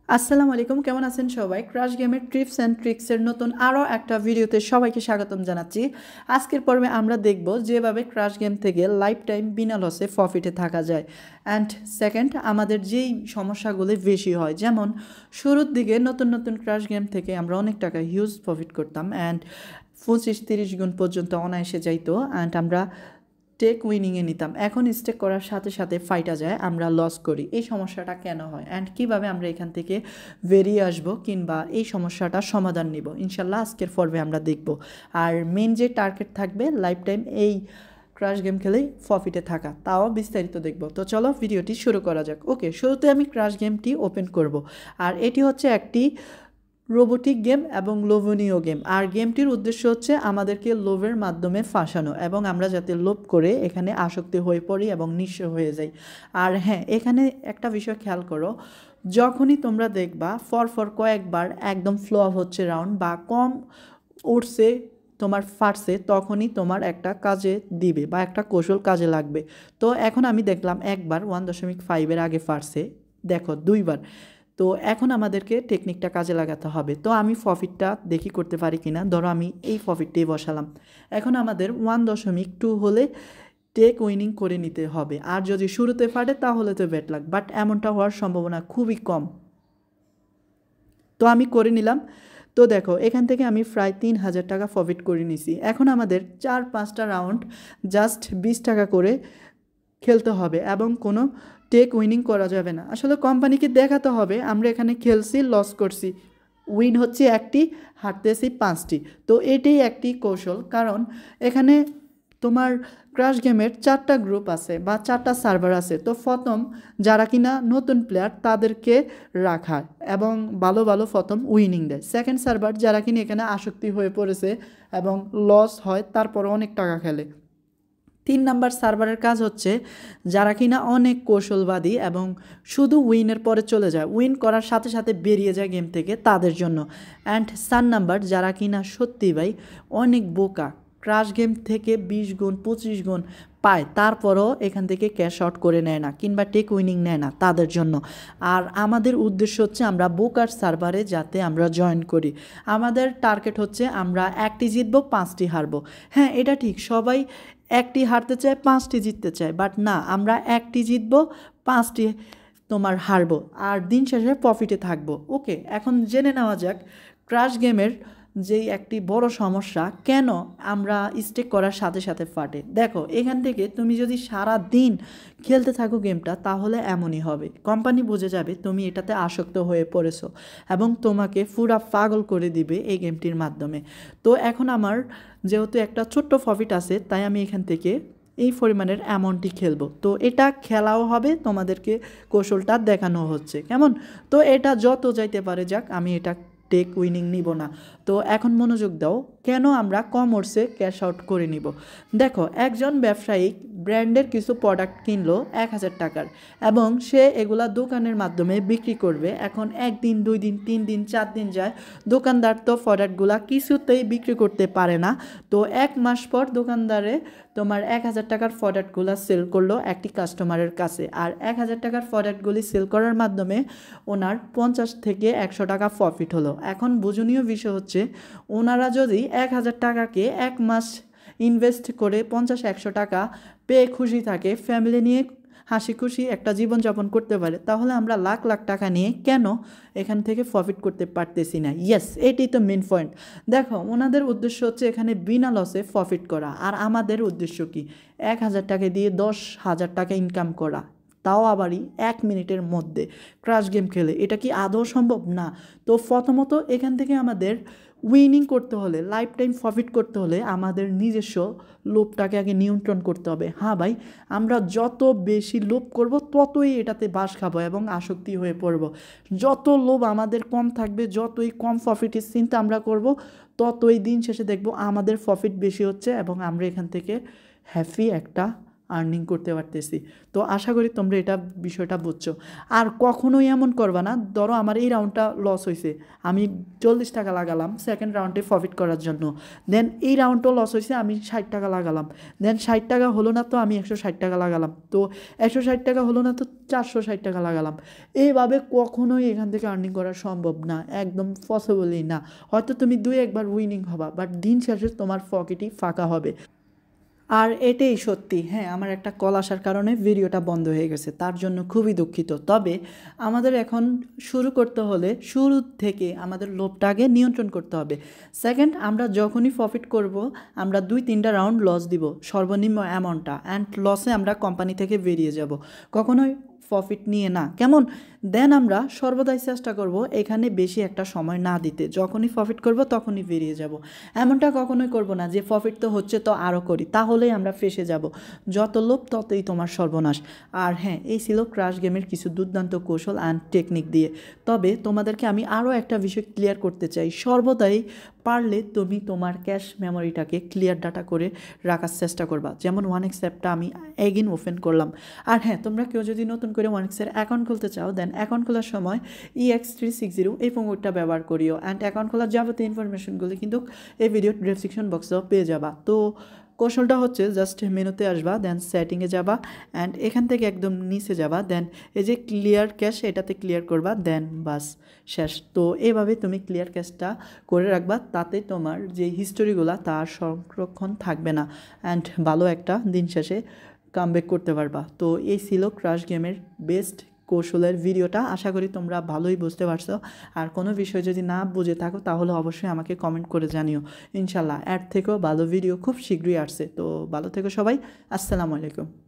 আসসালামু আলাইকুম, কেমন আছেন সবাই? ক্রাশ গেমের টিপস অ্যান্ড ট্রিক্সের নতুন আরও একটা ভিডিওতে সবাইকে স্বাগতম জানাচ্ছি। আজকের পর্বে আমরা দেখব যেভাবে ক্রাশ গেম থেকে লাইফ টাইম বিনা লসে প্রফিটে থাকা যায়। অ্যান্ড সেকেন্ড, আমাদের যেই সমস্যাগুলি বেশি হয়, যেমন শুরুর দিকে নতুন নতুন ক্রাশ গেম থেকে আমরা অনেক টাকা হিউজ প্রফিট করতাম অ্যান্ড 25-30 গুণ পর্যন্ত অনায়াসে যাইতো অ্যান্ড আমরা টেক উইনিংয়ে নিতাম। এখন স্টেক করার সাথে সাথে ফাইটা যায়, আমরা লস করি। এই সমস্যাটা কেন হয় অ্যান্ড কীভাবে আমরা এখান থেকে বেরিয়ে আসবো কিংবা এই সমস্যাটা সমাধান নিব, ইনশাল্লাহ আজকের পর্বে আমরা দেখব। আর মেন যে টার্গেট থাকবে লাইফ টাইম এই ক্রাশ গেম খেলেই প্রফিটে থাকা, তাও বিস্তারিত দেখব। তো চলো ভিডিওটি শুরু করা যাক। ওকে, শুরুতে আমি ক্রাশ গেমটি ওপেন করব। আর এটি হচ্ছে একটি রোবোটিক গেম এবং লোভনীয় গেম। আর গেমটির উদ্দেশ্য হচ্ছে আমাদেরকে লোভের মাধ্যমে ফাঁসানো এবং আমরা যাতে লোভ করে এখানে আসক্তি হয়ে পড়ি এবং নিঃস্ব হয়ে যাই। আর হ্যাঁ, এখানে একটা বিষয় খেয়াল করো, যখনই তোমরা দেখবা ফর কয়েকবার একদম ফ্লপ হচ্ছে রাউন্ড বা কম উঠছে তোমার ফাটছে, তখনই তোমার একটা কাজে দিবে বা একটা কৌশল কাজে লাগবে। তো এখন আমি দেখলাম একবার 1.5-এর আগে ফাটছে, দেখো দুইবার। তো এখন আমাদেরকে টেকনিকটা কাজে লাগাতে হবে। তো আমি প্রফিটটা দেখি করতে পারি কিনা, ধরো আমি এই প্রফিটটাই বসালাম। এখন আমাদের 1.2 হলে টেক উইনিং করে নিতে হবে। আর যদি শুরুতে ফাটে তাহলে তো ব্যাড লাক, বাট এমনটা হওয়ার সম্ভাবনা খুবই কম। তো আমি করে নিলাম। তো দেখো এখান থেকে আমি প্রায় 3,000 টাকা প্রফিট করে নিছি। এখন আমাদের 4-5টা রাউন্ড জাস্ট 20 টাকা করে খেলতে হবে এবং কোনো টেক উইনিং করা যাবে না। আসলে কোম্পানিকে দেখাতে হবে আমরা এখানে খেলছি, লস করছি, উইন হচ্ছে একটি, হারতেছি 5টি। তো এটাই একটি কৌশল, কারণ এখানে তোমার ক্রাশ গেমের 4টা গ্রুপ আছে বা 4টা সার্ভার আছে। তো প্রথম যারা কিনা নতুন প্লেয়ার তাদেরকে রাখা এবং ভালো ভালো প্রথম উইনিং দেয়। সেকেন্ড সার্ভার যারা কিনা এখানে আসক্তি হয়ে পড়েছে এবং লস হয় তারপর অনেক টাকা খেলে। 3 নাম্বার সার্ভারের কাজ হচ্ছে যারা কিনা অনেক কৌশলবাদী এবং শুধু উইনের পরে চলে যায়, উইন করার সাথে সাথে বেরিয়ে যায় গেম থেকে, তাদের জন্য। অ্যান্ড 4 নাম্বার যারা কিনা সত্যি ভাই অনেক বোকা, ক্রাশ গেম থেকে 20 গুণ 25 গুণ পায় তারপরও এখান থেকে ক্যাশ আউট করে নেয় না কিংবা টেক উইনিং নেয় না, তাদের জন্য। আর আমাদের উদ্দেশ্য হচ্ছে আমরা বোকার সার্ভারে যাতে আমরা জয়েন করি। আমাদের টার্গেট হচ্ছে আমরা 1টি জিতবো 5টি হারবো। হ্যাঁ, এটা ঠিক, সবাই 1টি হারতে চায় 5টি জিততে চায়, বাট না, আমরা 1টি জিতবো 5টি তোমার হারবো আর দিন শেষে প্রফিটে থাকবো। ওকে, এখন জেনে নেওয়া যাক ক্রাশ গেমের যেই একটি বড় সমস্যা, কেন আমরা স্টেক করার সাথে সাথে ফাটে। দেখো এখান থেকে তুমি যদি সারা দিন খেলতে থাকো গেমটা, তাহলে এমনই হবে, কোম্পানি বুঝে যাবে তুমি এটাতে আসক্ত হয়ে পড়েছো এবং তোমাকে পুরা পাগল করে দিবে এই গেমটির মাধ্যমে। তো এখন আমার যেহেতু একটা ছোট্ট প্রফিট আছে, তাই আমি এখান থেকে এই পরিমাণের অ্যামাউন্টটি খেলবো। তো এটা খেলাও হবে, তোমাদেরকে কৌশলটা দেখানো হচ্ছে কেমন। তো এটা যত যাইতে পারে যাক, আমি এটা টেক উইনিং নিব না। তো এখন মনোযোগ দাও, কেন আমরা কমার্সে ক্যাশ আউট করে নিব। দেখো একজন ব্যবসায়িক ব্র্যান্ডের কিছু প্রোডাক্ট কিনলো 1,000 টাকার এবং সে এগুলা দোকানের মাধ্যমে বিক্রি করবে। এখন 1 দিন 2 দিন 3 দিন 4 দিন যায়, দোকানদার তো প্রোডাক্টগুলা কিছুতেই বিক্রি করতে পারে না। তো 1 মাস পর দোকানদারে তোমার 1,000 টাকার প্রোডাক্টগুলো সেল করলো একটি কাস্টমারের কাছে। আর 1,000 টাকার প্রোডাক্টগুলি সেল করার মাধ্যমে ওনার 50 থেকে 100 টাকা প্রফিট হলো। এখন বুঝনীয় বিষয় হচ্ছে, ওনারা যদি 1,000 টাকাকে 1 মাস ইনভেস্ট করে 50-100 টাকা পেয়ে খুশি থাকে, ফ্যামিলি নিয়ে হাসি খুশি একটা জীবনযাপন করতে পারে, তাহলে আমরা লাখ লাখ টাকা নিয়ে কেন এখান থেকে প্রফিট করতে পারতেছি না? ইয়েস, এটাই তো মেন পয়েন্ট। দেখো ওনাদের উদ্দেশ্য হচ্ছে এখানে বিনা লসে প্রফিট করা, আর আমাদের উদ্দেশ্য কি? 1,000 টাকা দিয়ে 10,000 টাকা ইনকাম করা, তাও আবারই 1 মিনিটের মধ্যে ক্রাশ গেম খেলে। এটা কি আদৌ সম্ভব? না। তো প্রথমত এখান থেকে আমাদের উইনিং করতে হলে, লাইফ টাইম প্রফিট করতে হলে আমাদের নিজস্ব লোভটাকে আগে নিয়ন্ত্রণ করতে হবে। হ্যাঁ ভাই, আমরা যত বেশি লোভ করব ততই এটাতে বাস খাবো এবং আসক্তি হয়ে পড়ব। যত লোভ আমাদের কম থাকবে, যতই কম প্রফিটের চিন্তা আমরা করব, ততই দিন শেষে দেখব আমাদের প্রফিট বেশি হচ্ছে এবং আমরা এখান থেকে হ্যাপি একটা আর্নিং করতে পারতেছি। তো আশা করি তোমরা এটা বিষয়টা বুঝছো। আর কখনোই এমন করবা না, ধরো আমার এই রাউন্ডটা লস হয়েছে, আমি 40 টাকা লাগালাম সেকেন্ড রাউন্ডে প্রফিট করার জন্য, দেন এই রাউন্ডটাও লস হয়েছে, আমি 60 টাকা লাগালাম, দেন 60 টাকা হলো না তো আমি 160 টাকা লাগালাম, তো 160 টাকা হলো না তো 460 টাকা লাগালাম। এইভাবে কখনোই এখান থেকে আর্নিং করা সম্ভব না, একদম পসিবলই না। হয়তো তুমি 2-1 বার উইনিং হবা, বাট দিন শেষে তোমার পকেটই ফাঁকা হবে। আর এটাই সত্যি। হ্যাঁ, আমার একটা কল আসার কারণে ভিডিওটা বন্ধ হয়ে গেছে, তার জন্য খুবই দুঃখিত। তবে আমাদের এখন শুরু করতে হলে শুরু থেকে আমাদের লোভটা আগে নিয়ন্ত্রণ করতে হবে। সেকেন্ড, আমরা যখনই প্রফিট করব আমরা 2-3টা রাউন্ড লস দিব, সর্বনিম্ন অ্যামাউন্টটা, অ্যান্ড লসে আমরা কোম্পানি থেকে বেরিয়ে যাব, কখনোই প্রফিট নিয়ে না, কেমন? দেন আমরা সর্বদাই চেষ্টা করব এখানে বেশি একটা সময় না দিতে, যখনই প্রফিট করব তখনই বেরিয়ে যাব। এমনটা কখনোই করব না যে প্রফিট তো হচ্ছে তো আরও করি, তাহলেই আমরা ফেসে যাব। যত লোভ ততই তোমার সর্বনাশ। আর হ্যাঁ, এই ছিল ক্রাশ গেমের কিছু দুর্দান্ত কৌশল অ্যান্ড টেকনিক দিয়ে। তবে তোমাদেরকে আমি আরও একটা বিষয় ক্লিয়ার করতে চাই, সর্বদাই পারলে তুমি তোমার ক্যাশ মেমোরিটাকে ক্লিয়ার ডাটা করে রাখার চেষ্টা করবা। যেমন 1x অ্যাপটা আমি এগেন ওপেন করলাম। আর হ্যাঁ, তোমরা কেউ যদি নতুন করে 1xের অ্যাকাউন্ট খুলতে চাও, দেন অ্যাকাউন্ট খোলার সময় EX360 এই প্রোমোডটা ব্যবহার করিও, অ্যান্ড অ্যাকাউন্ট খোলার যাবতীয় ইনফরমেশনগুলো কিন্তু এই ভিডিওর ডেসক্রিপশন বক্সেও পেয়ে যাবা। তো কৌশলটা হচ্ছে জাস্ট মেনুতে আসবা, দেন সেটিংয়ে যাবা, অ্যান্ড এখান থেকে একদম নিচে যাবা, দেন এই যে ক্লিয়ার ক্যাশ এটাতে ক্লিয়ার করবা, দেন বাস শেষ। তো এইভাবে তুমি ক্লিয়ার ক্যাশটা করে রাখবা, তাতে তোমার যে হিস্টোরিগুলো তার সংরক্ষণ থাকবে না, অ্যান্ড ভালো একটা দিন শেষে কামব্যাক করতে পারবা। তো এই ছিল ক্রাশ গেমের বেস্ট কৌশলের ভিডিওটা। আশা করি তোমরা ভালোই বুঝতে পারছো। আর কোনো বিষয় যদি না বুঝে থাকো তাহলে অবশ্যই আমাকে কমেন্ট করে জানিও। ইনশাল্লাহ এর থেকেও ভালো ভিডিও খুব শীঘ্রই আসছে। তো ভালো থেকো সবাই, আসসালামু আলাইকুম।